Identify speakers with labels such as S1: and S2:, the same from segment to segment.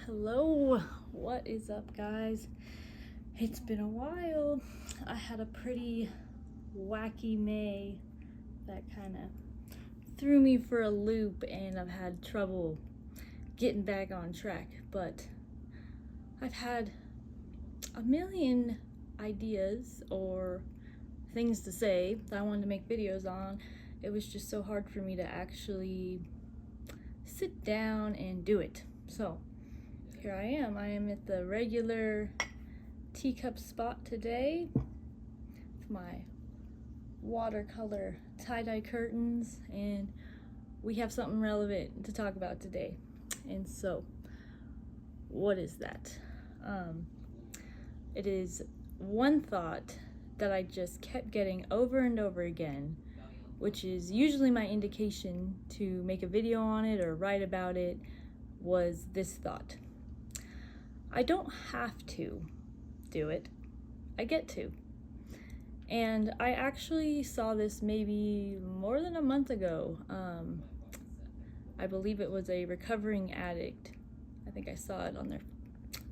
S1: Hello, what is up, guys? It's been a while. I had a pretty wacky May that kind of threw me for a loop, and I've had trouble getting back on track, but I've had a million ideas or things to say that I wanted to make videos on. It was just so hard for me to actually sit down and do it. So here I am. I am at the regular teacup spot today with my watercolor tie-dye curtains, and we have something relevant to talk about today. And so what is that? It is one thought that I just kept getting over and over again, which is usually my indication to make a video on it or write about it, was this thought: I don't have to do it, I get to. And I actually saw this maybe more than a month ago. I believe it was a recovering addict. I think I saw it on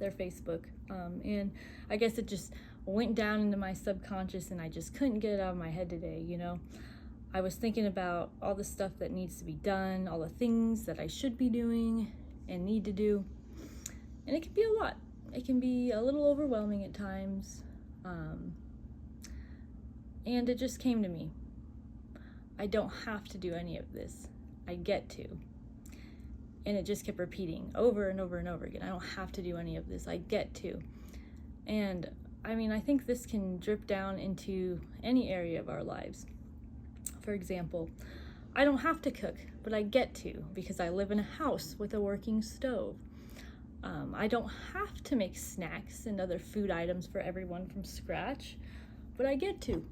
S1: their Facebook. And I guess it just went down into my subconscious, and I just couldn't get it out of my head today, you know? I was thinking about all the stuff that needs to be done, all the things that I should be doing and need to do. And it can be a lot. It can be a little overwhelming at times. And it just came to me. I don't have to do any of this. I get to. And it just kept repeating over and over and over again. I don't have to do any of this. I get to. And I mean, I think this can drip down into any area of our lives. For example, I don't have to cook, but I get to because I live in a house with a working stove. I don't have to make snacks and other food items for everyone from scratch, but I get to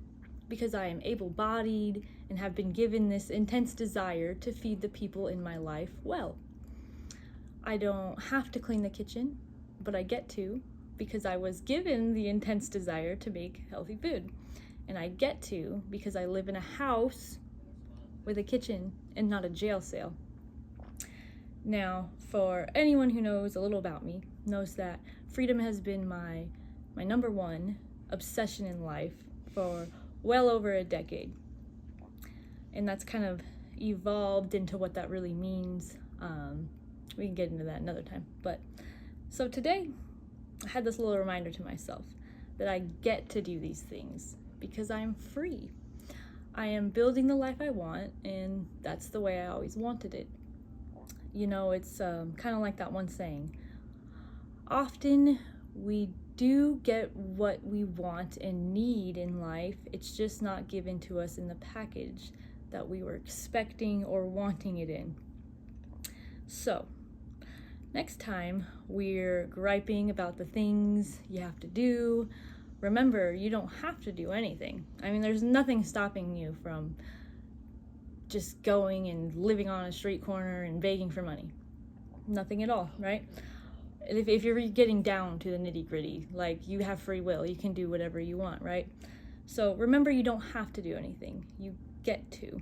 S1: because I am able-bodied and have been given this intense desire to feed the people in my life well. I don't have to clean the kitchen, but I get to because I was given the intense desire to make healthy food. And I get to because I live in a house with a kitchen and not a jail cell. Now, for anyone who knows a little about me, knows that freedom has been my number one obsession in life for well over a decade. And that's kind of evolved into what that really means. We can get into that another time. But so today, I had this little reminder to myself that I get to do these things because I'm free. I am building the life I want, and that's the way I always wanted it. You know, it's kind of like that one saying: often we do get what we want and need in life, it's just not given to us in the package that we were expecting or wanting it in. So, next time we're griping about the things you have to do, remember, you don't have to do anything. I mean, there's nothing stopping you from just going and living on a street corner and begging for money. Nothing at all, right? If you're getting down to the nitty-gritty, like, you have free will, you can do whatever you want, right? So remember, you don't have to do anything. You get to.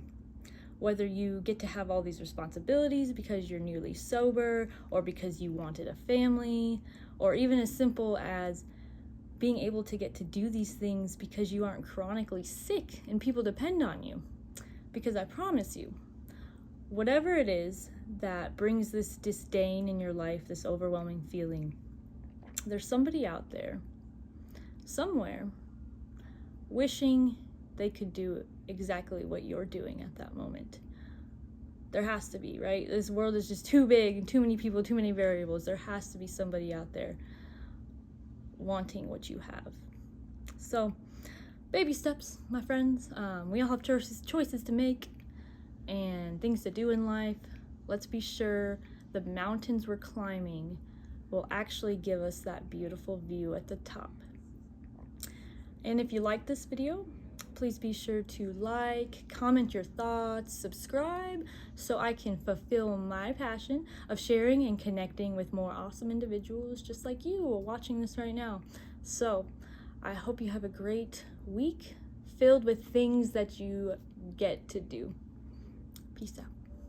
S1: Whether you get to have all these responsibilities because you're newly sober, or because you wanted a family, or even as simple as being able to get to do these things because you aren't chronically sick and people depend on you. Because I promise you, whatever it is that brings this disdain in your life, this overwhelming feeling, there's somebody out there, somewhere, wishing they could do exactly what you're doing at that moment. There has to be, right? This world is just too big and too many people, too many variables. There has to be somebody out there wanting what you have. So, baby steps, my friends. We all have choices to make and things to do in life. Let's be sure the mountains we're climbing will actually give us that beautiful view at the top. And if you like this video, please be sure to like, comment your thoughts, subscribe, so I can fulfill my passion of sharing and connecting with more awesome individuals just like you watching this right now. So I hope you have a great week filled with things that you get to do. Peace out.